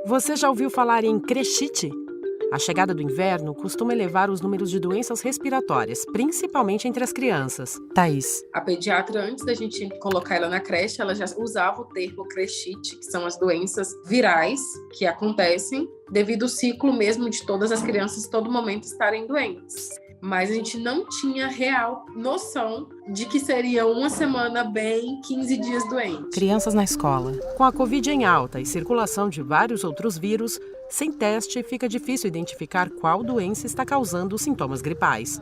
Você já ouviu falar em crechite? A chegada do inverno costuma elevar os números de doenças respiratórias, principalmente entre as crianças. Thaís. A pediatra, antes da gente colocar ela na creche, ela já usava o termo crechite, que são as doenças virais que acontecem devido ao ciclo mesmo de todas as crianças, todo momento estarem doentes. Mas a gente não tinha real noção de que seria uma semana bem, 15 dias doente. Crianças na escola. Com a Covid em alta e circulação de vários outros vírus, sem teste fica difícil identificar qual doença está causando os sintomas gripais.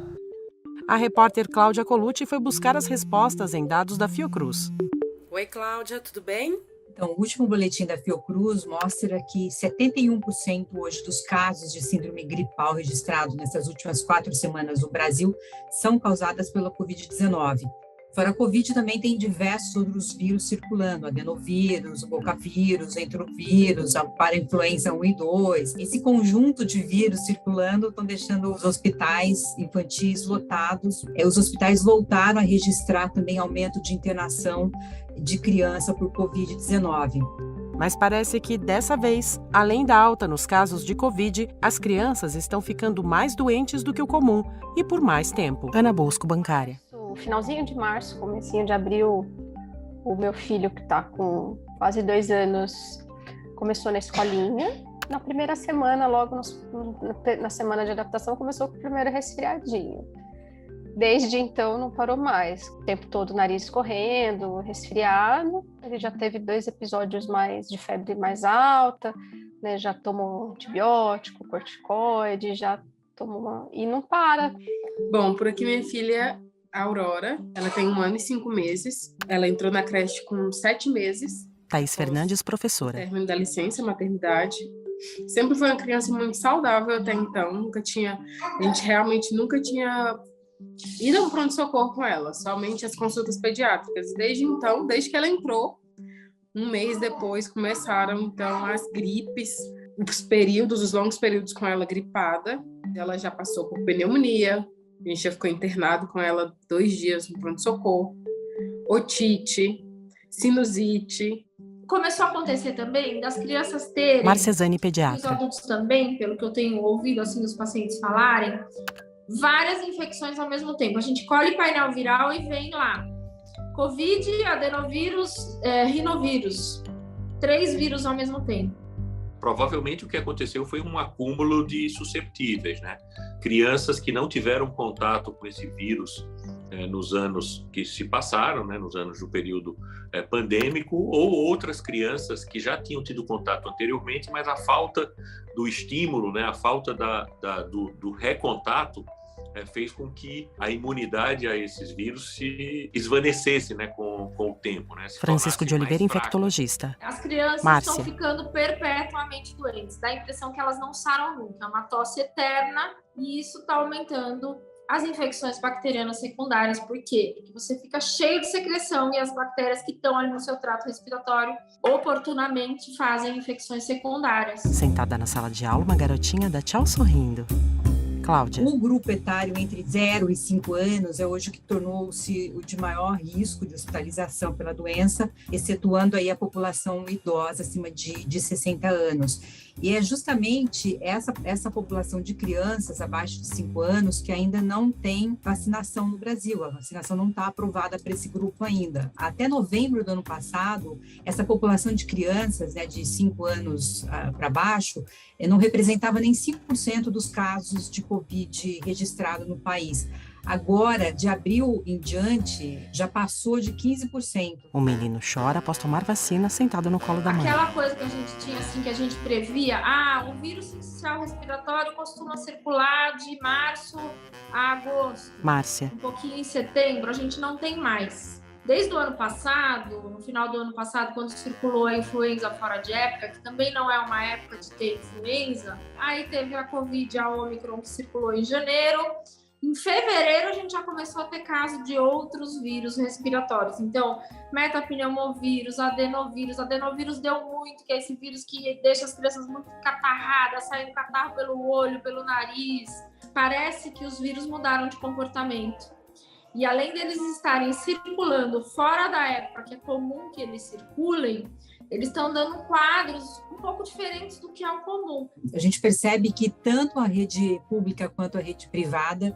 A repórter Cláudia Colucci foi buscar as respostas em dados da Fiocruz. Oi, Cláudia, tudo bem? Então, o último boletim da Fiocruz mostra que 71% hoje dos casos de síndrome gripal registrados nessas últimas 4 semanas no Brasil são causadas pela Covid-19. Fora a Covid, também tem diversos outros vírus circulando, adenovírus, o bocavírus, entrovírus, a parainfluenza 1 e 2. Esse conjunto de vírus circulando estão deixando os hospitais infantis lotados. Os hospitais voltaram a registrar também aumento de internação de criança por Covid-19. Mas parece que, dessa vez, além da alta nos casos de Covid, as crianças estão ficando mais doentes do que o comum e por mais tempo. Ana Bosco, bancária. No finalzinho de março, comecinho de abril, o meu filho, que está com quase 2 anos, começou na escolinha. Na primeira semana, logo na semana de adaptação, começou com o primeiro resfriadinho. Desde então, não parou mais. O tempo todo, o nariz escorrendo, resfriado. Ele já teve 2 episódios mais de febre mais alta, né? Já tomou antibiótico, corticoide, já tomou e não para. Bom, por aqui minha filha Aurora, ela tem 1 ano e 5 meses. Ela entrou na creche com 7 meses. Thaís Fernandes, professora. Término da licença maternidade. Sempre foi uma criança muito saudável até então. A gente realmente nunca tinha ido ao pronto-socorro com ela, somente as consultas pediátricas. Desde então, desde que ela entrou, 1 mês depois, começaram então as gripes, os longos períodos com ela gripada. Ela já passou por pneumonia, a gente já ficou internado com ela 2 dias no pronto-socorro, otite, sinusite. Começou a acontecer também das crianças terem, Márcia Zani, os pediatra. adultos também, pelo que eu tenho ouvido assim os pacientes falarem, várias infecções ao mesmo tempo. A gente colhe painel viral e vem lá Covid, adenovírus, rinovírus, 3 vírus ao mesmo tempo. Provavelmente o que aconteceu foi um acúmulo de susceptíveis, né? Crianças que não tiveram contato com esse vírus nos anos que se passaram, né? Nos anos do período pandêmico, ou outras crianças que já tinham tido contato anteriormente, mas a falta do estímulo, né? A falta do recontato fez com que a imunidade a esses vírus se esvanecesse, né, com o tempo. Né, Francisco de Oliveira, infectologista. As crianças Márcia. estão ficando perpetuamente doentes. Dá a impressão que elas não saram nunca. É uma tosse eterna e isso está aumentando as infecções bacterianas secundárias. Por quê? Porque você fica cheio de secreção e as bactérias que estão ali no seu trato respiratório oportunamente fazem infecções secundárias. Sentada na sala de aula, uma garotinha dá tchau sorrindo. Cláudia. O grupo etário entre 0 e 5 anos é hoje o que tornou-se o de maior risco de hospitalização pela doença, excetuando aí a população idosa acima de 60 anos. E é justamente essa população de crianças abaixo de 5 anos que ainda não tem vacinação no Brasil. A vacinação não está aprovada para esse grupo ainda. Até novembro do ano passado, essa população de crianças, né, de 5 anos para baixo, não representava nem 5% dos casos de Covid registrado no país. Agora, de abril em diante, já passou de 15%. O menino chora após tomar vacina sentado no colo da mãe. Aquela coisa que a gente tinha, assim, que a gente previa, o vírus sensicial respiratório costuma circular de março a agosto. Márcia. Um pouquinho em setembro, a gente não tem mais. Desde o ano passado, no final do ano passado, quando circulou a influenza fora de época, que também não é uma época de ter influenza, aí teve a Covid, a Omicron, que circulou em janeiro. Em fevereiro, a gente já começou a ter caso de outros vírus respiratórios. Então, metapneumovírus, adenovírus. Adenovírus deu muito, que é esse vírus que deixa as crianças muito catarradas, saindo catarro pelo olho, pelo nariz. Parece que os vírus mudaram de comportamento. E além deles estarem circulando fora da época que é comum que eles circulem, eles estão dando quadros um pouco diferentes do que é o comum. A gente percebe que tanto a rede pública quanto a rede privada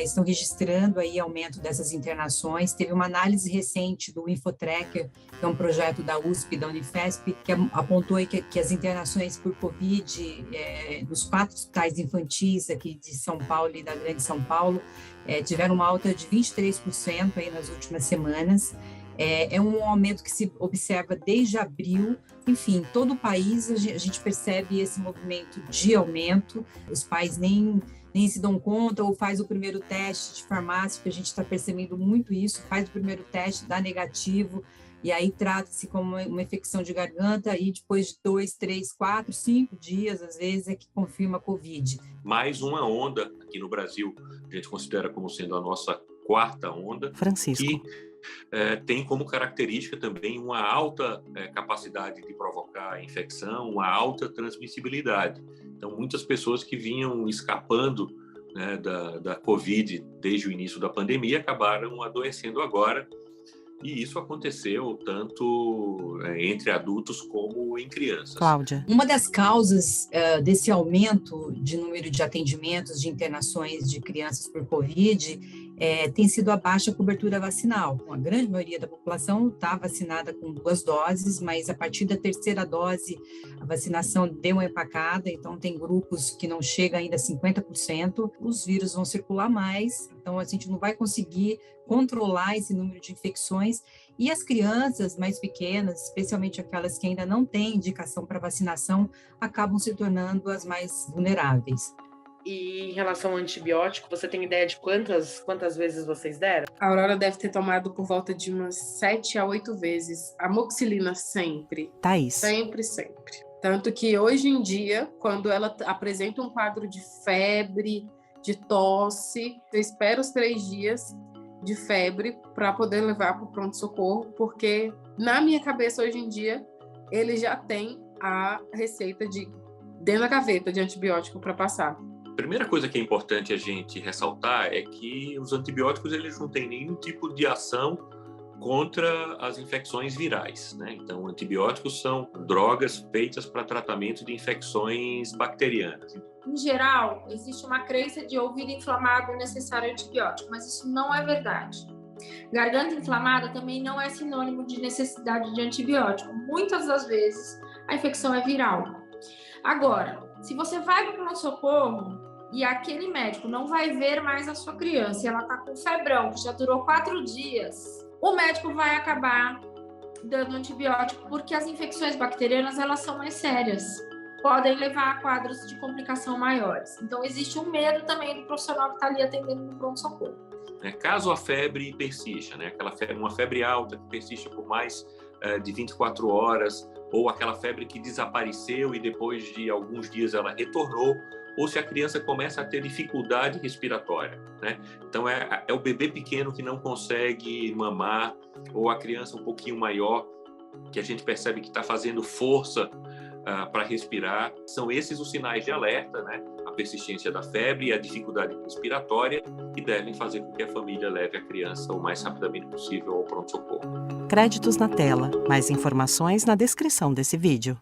estão registrando aí aumento dessas internações. Teve uma análise recente do Infotracker, que é um projeto da USP, da Unifesp, que apontou aí que as internações por Covid nos 4 hospitais infantis aqui de São Paulo e da Grande São Paulo tiveram uma alta de 23% aí nas últimas semanas. É um aumento que se observa desde abril. Enfim, todo o país a gente percebe esse movimento de aumento. Os pais nem se dão conta ou faz o primeiro teste de farmácia, que a gente está percebendo muito isso, faz o primeiro teste, dá negativo, e aí trata-se como uma infecção de garganta e depois de 2, 3, 4, 5 dias, às vezes, é que confirma Covid. Mais uma onda aqui no Brasil, a gente considera como sendo a nossa 4ª onda, Francisco. que tem como característica também uma alta capacidade de provocar infecção, uma alta transmissibilidade. Então, muitas pessoas que vinham escapando, né, da Covid desde o início da pandemia acabaram adoecendo agora. E isso aconteceu tanto entre adultos como em crianças. Cláudia. Uma das causas desse aumento de número de atendimentos, de internações de crianças por Covid, tem sido a baixa cobertura vacinal. A grande maioria da população está vacinada com 2 doses, mas a partir da 3ª dose, a vacinação deu uma empacada, então tem grupos que não chegam ainda a 50%. Os vírus vão circular mais, então a gente não vai conseguir controlar esse número de infecções, e as crianças mais pequenas, especialmente aquelas que ainda não têm indicação para vacinação, acabam se tornando as mais vulneráveis. E em relação ao antibiótico, você tem ideia de quantas vezes vocês deram? A Aurora deve ter tomado por volta de umas 7 a 8 vezes. Amoxicilina sempre. Thaís. Sempre. Tanto que hoje em dia, quando ela apresenta um quadro de febre, de tosse, eu espero os 3 dias de febre para poder levar para o pronto-socorro, porque na minha cabeça hoje em dia ele já tem a receita dentro da gaveta de antibiótico para passar. A primeira coisa que é importante a gente ressaltar é que os antibióticos eles não têm nenhum tipo de ação contra as infecções virais, né? Então, antibióticos são drogas feitas para tratamento de infecções bacterianas. Em geral, existe uma crença de ouvido inflamado necessário antibiótico, mas isso não é verdade. Garganta inflamada também não é sinônimo de necessidade de antibiótico. Muitas das vezes, a infecção é viral. Agora, se você vai para o pronto-socorro e aquele médico não vai ver mais a sua criança e ela está com febrão, que já durou 4 dias, o médico vai acabar dando antibiótico, porque as infecções bacterianas elas são mais sérias, podem levar a quadros de complicação maiores. Então, existe um medo também do profissional que está ali atendendo no pronto-socorro. Caso a febre persista, né? Uma febre alta que persiste por mais de 24 horas, ou aquela febre que desapareceu e depois de alguns dias ela retornou, ou se a criança começa a ter dificuldade respiratória, né? Então, é o bebê pequeno que não consegue mamar, ou a criança um pouquinho maior, que a gente percebe que está fazendo força para respirar. São esses os sinais de alerta, né? A persistência da febre e a dificuldade respiratória, que devem fazer com que a família leve a criança o mais rapidamente possível ao pronto-socorro. Créditos na tela. Mais informações na descrição desse vídeo.